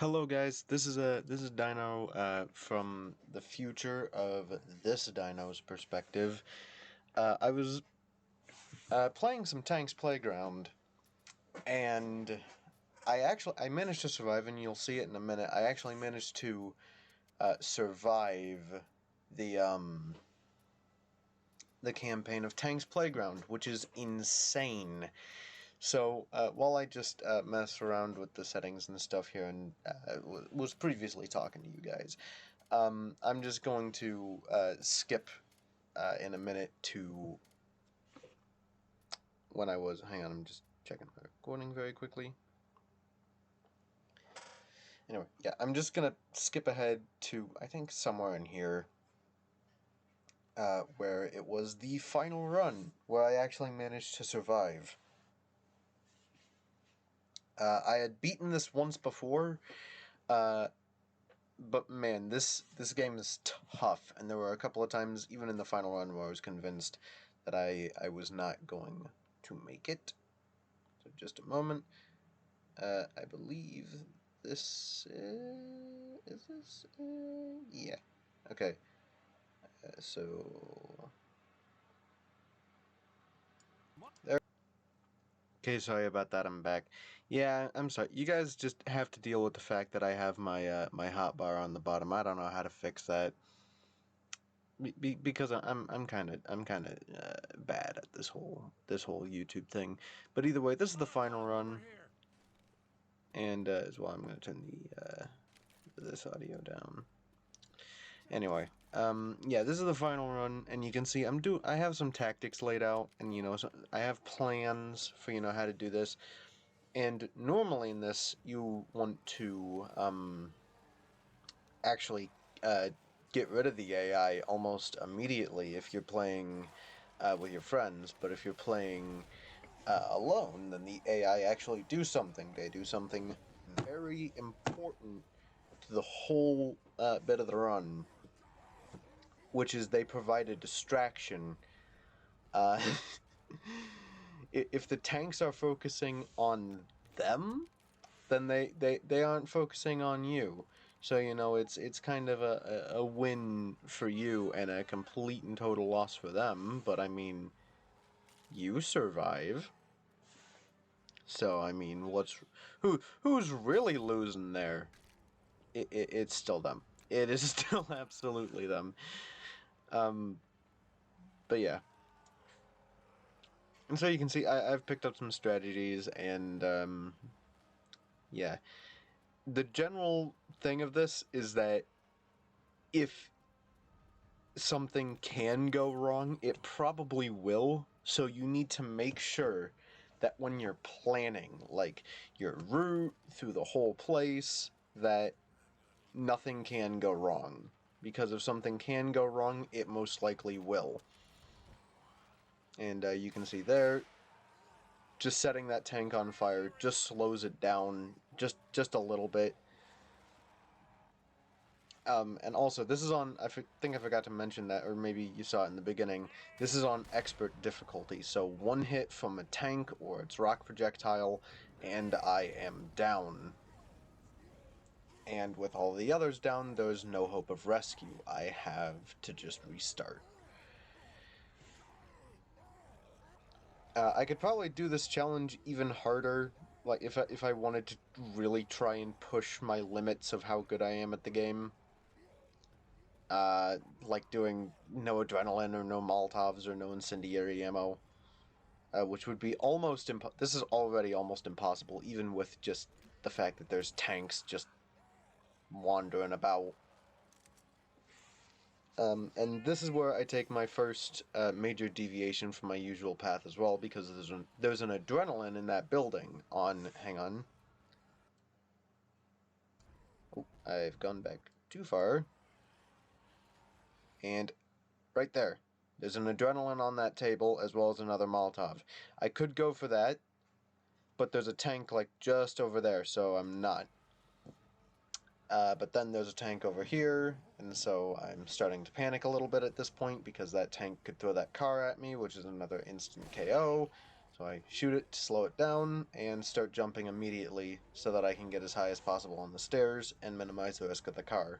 Hello guys, this is Dino from the future of this Dino's perspective. I was playing some Tanks Playground, and I managed to survive, and you'll see it in a minute. I actually managed to survive the the campaign of Tanks Playground, which is insane. So while I just mess around with the settings and stuff here, and was previously talking to you guys. I'm just going to skip in a minute to when I was. Hang on, I'm just checking my recording very quickly. Anyway, yeah, I'm just gonna skip ahead to I think somewhere in here where it was the final run where I actually managed to survive. I had beaten this once before, but man, this game is tough, and there were a couple of times, even in the final run, where I was convinced that I was not going to make it. So just a moment. I believe this is this. Yeah. Okay. So there. Okay, sorry about that. I'm back. Yeah, I'm sorry. You guys just have to deal with the fact that I have my hotbar on the bottom. I don't know how to fix that. Because I'm kind of bad at this whole YouTube thing. But either way, this is the final run, and as well, I'm going to turn this audio down. Anyway, yeah, this is the final run, and you can see I have some tactics laid out, and I have plans for how to do this. And normally in this, you want to actually get rid of the AI almost immediately if you're playing with your friends. But if you're playing alone, then the AI actually do something. They do something very important to the whole bit of the run, which is they provide a distraction. Uh, if the tanks are focusing on them, then they aren't focusing on you. So it's kind of a win for you and a complete and total loss for them. But I mean, you survive. So I mean, who's really losing there? It's still them. It is still absolutely them. Um, but yeah. And so you can see I've picked up some strategies, and yeah. The general thing of this is that if something can go wrong, it probably will. So you need to make sure that when you're planning, like your route through the whole place, that nothing can go wrong. Because if something can go wrong, it most likely will. And you can see there, just setting that tank on fire just slows it down just a little bit. And also, this is on, think I forgot to mention that, or maybe you saw it in the beginning, this is on expert difficulty, so one hit from a tank or its rock projectile, and I am down. And with all the others down, there's no hope of rescue. I have to just restart. I could probably do this challenge even harder, like if I wanted to really try and push my limits of how good I am at the game. Like doing no adrenaline or no Molotovs or no incendiary ammo, which would be almost this is already almost impossible, even with just the fact that there's tanks just wandering about. And this is where I take my first major deviation from my usual path as well, because there's an adrenaline in that building on... Hang on. Oh, I've gone back too far. And right there. There's an adrenaline on that table, as well as another Molotov. I could go for that, but there's a tank, like, just over there, so I'm not. But then there's a tank over here, and so I'm starting to panic a little bit at this point, because that tank could throw that car at me, which is another instant KO. So So I shoot it to slow it down and start jumping immediately so that I can get as high as possible on the stairs and minimize the risk of the car.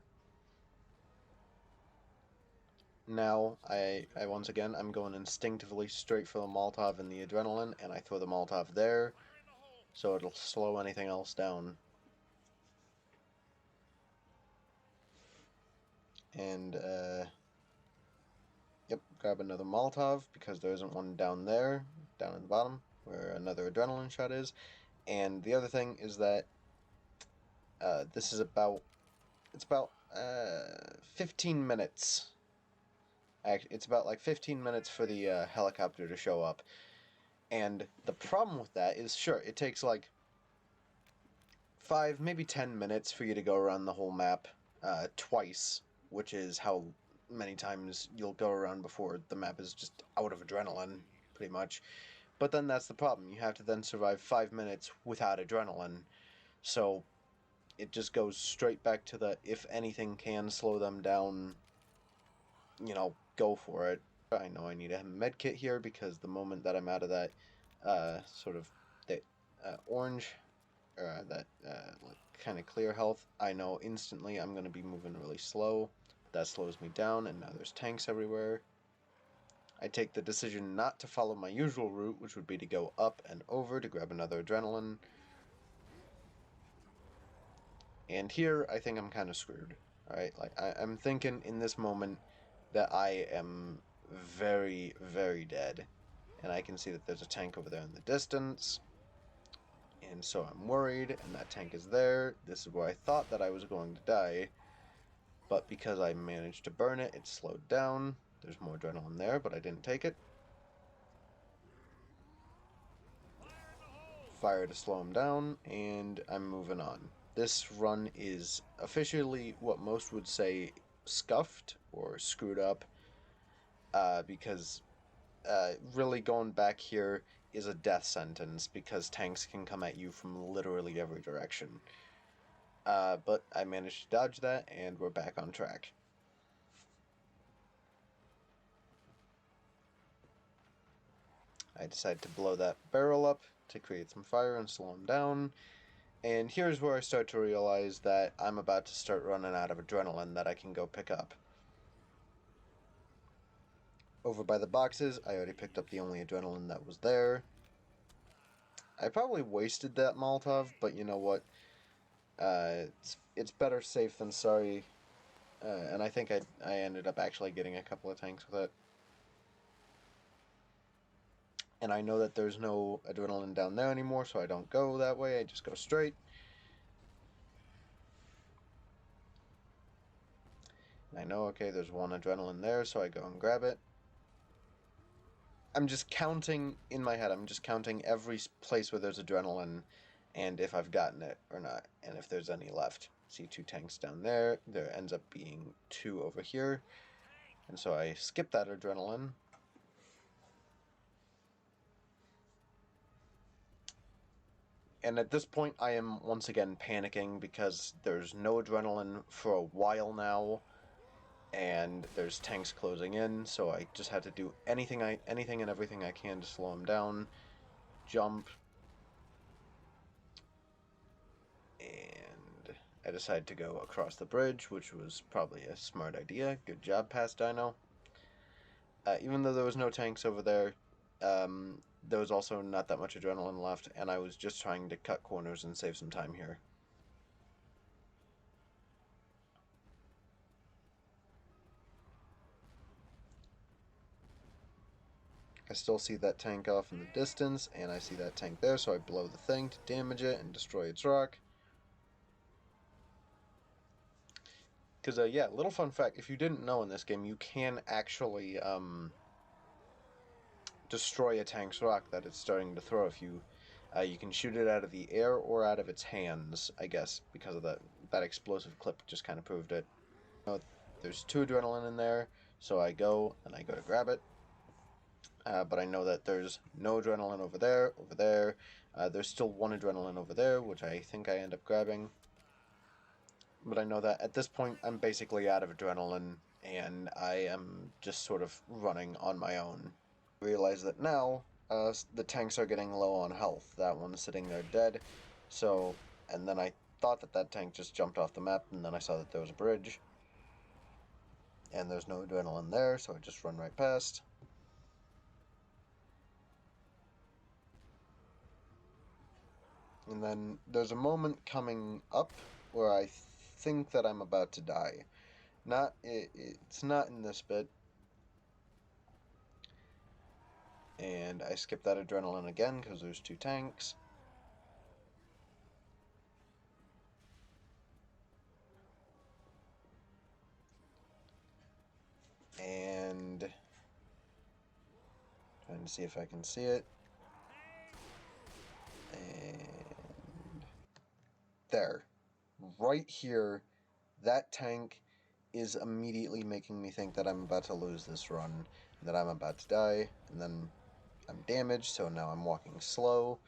Now, I once again, I'm going instinctively straight for the Molotov and the adrenaline, and I throw the Molotov there, so it'll slow anything else down. And, yep, grab another Molotov, because there isn't one down there, down at the bottom, where another adrenaline shot is. And the other thing is that, this is about, it's about, 15 minutes. It's about like 15 minutes for the helicopter to show up. And the problem with that is, sure, it takes like 5, maybe 10 minutes for you to go around the whole map twice, which is how many times you'll go around before the map is just out of adrenaline, pretty much. But then that's the problem. You have to then survive 5 minutes without adrenaline. So it just goes straight back to the, if anything can slow them down, you know, go for it. I know I need a med kit here because the moment that I'm out of that sort of that orange or that like kind of clear health, I know instantly I'm going to be moving really slow. That slows me down, and now there's tanks everywhere. I take the decision not to follow my usual route, which would be to go up and over to grab another adrenaline. And here, I think I'm kind of screwed. Alright, like, I'm thinking in this moment that I am very, very dead. And I can see that there's a tank over there in the distance. And so I'm worried, and that tank is there. This is where I thought that I was going to die. But because I managed to burn it, it slowed down. There's more adrenaline there, but I didn't take it. Fire to slow him down, and I'm moving on. This run is officially what most would say scuffed or screwed up, because really going back here is a death sentence because tanks can come at you from literally every direction. But I managed to dodge that, and we're back on track. I decide to blow that barrel up to create some fire and slow him down. And here's where I start to realize that I'm about to start running out of adrenaline that I can go pick up. Over by the boxes, I already picked up the only adrenaline that was there. I probably wasted that Molotov, but you know what? It's better safe than sorry. And I think I ended up actually getting a couple of tanks with it. And I know that there's no adrenaline down there anymore, so I don't go that way. I just go straight. And I know, okay, there's one adrenaline there, so I go and grab it. I'm just counting in my head. I'm just counting every place where there's adrenaline and if I've gotten it or not, and if there's any left. See 2 tanks down there. There ends up being 2 over here. And so I skip that adrenaline. And at this point, I am once again panicking because there's no adrenaline for a while now, and there's tanks closing in. So I just had to do anything and everything I can to slow them down. Jump. And I decided to go across the bridge, which was probably a smart idea. Good job, Past Dino. Even though there was no tanks over there, there was also not that much adrenaline left, and I was just trying to cut corners and save some time here. I still see that tank off in the distance, and I see that tank there, so I blow the thing to damage it and destroy its rock. Because, yeah, little fun fact, if you didn't know in this game, you can actually, destroy a tank's rock that it's starting to throw. If you can shoot it out of the air or out of its hands, I guess, because of that explosive clip just kind of proved it. There's 2 adrenaline in there, so I go to grab it. But I know that there's no adrenaline over there. There's still 1 adrenaline over there, which I think I end up grabbing. But I know that at this point, I'm basically out of adrenaline, and I am just sort of running on my own. I realize that now the tanks are getting low on health. That one's sitting there dead. So, and then I thought that tank just jumped off the map, and then I saw that there was a bridge. And there's no adrenaline there, so I just run right past. And then there's a moment coming up where I think that I'm about to die. It's not in this bit. And I skip that adrenaline again because there's two tanks. And trying to see if I can see it. And there. Right here, that tank is immediately making me think that I'm about to lose this run, that I'm about to die, and then I'm damaged, so now I'm walking slow.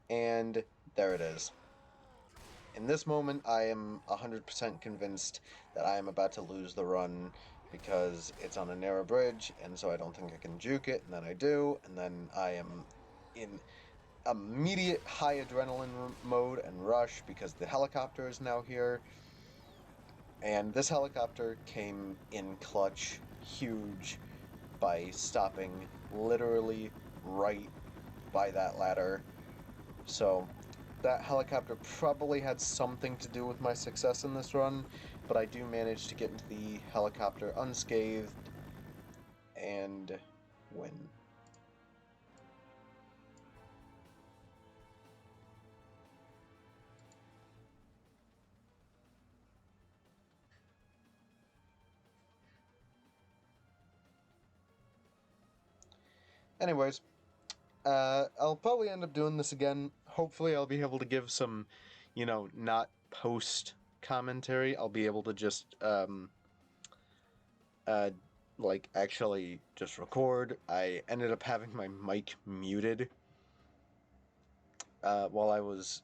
And there it is. In this moment, I am 100% convinced that I am about to lose the run because it's on a narrow bridge, and so I don't think I can juke it, and then I do, and then I am in immediate high adrenaline mode and rush because the helicopter is now here. And this helicopter came in clutch, huge, by stopping literally right by that ladder. So that helicopter probably had something to do with my success in this run, but I do manage to get into the helicopter unscathed and win. Anyways, I'll probably end up doing this again. Hopefully I'll be able to give some, not post commentary. I'll be able to just, actually just record. I ended up having my mic muted while I was,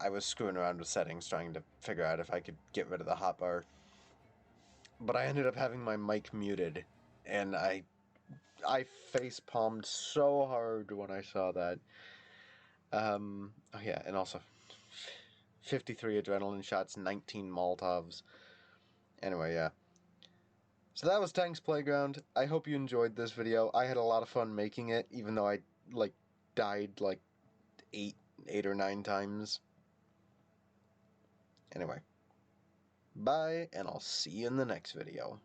I was screwing around with settings trying to figure out if I could get rid of the hotbar. But I ended up having my mic muted, and I face palmed so hard when I saw that. Oh yeah, and also 53 adrenaline shots, 19 Molotovs. Anyway, yeah. So that was Tank's Playground. I hope you enjoyed this video. I had a lot of fun making it, even though I, died, eight or nine times. Anyway. Bye, and I'll see you in the next video.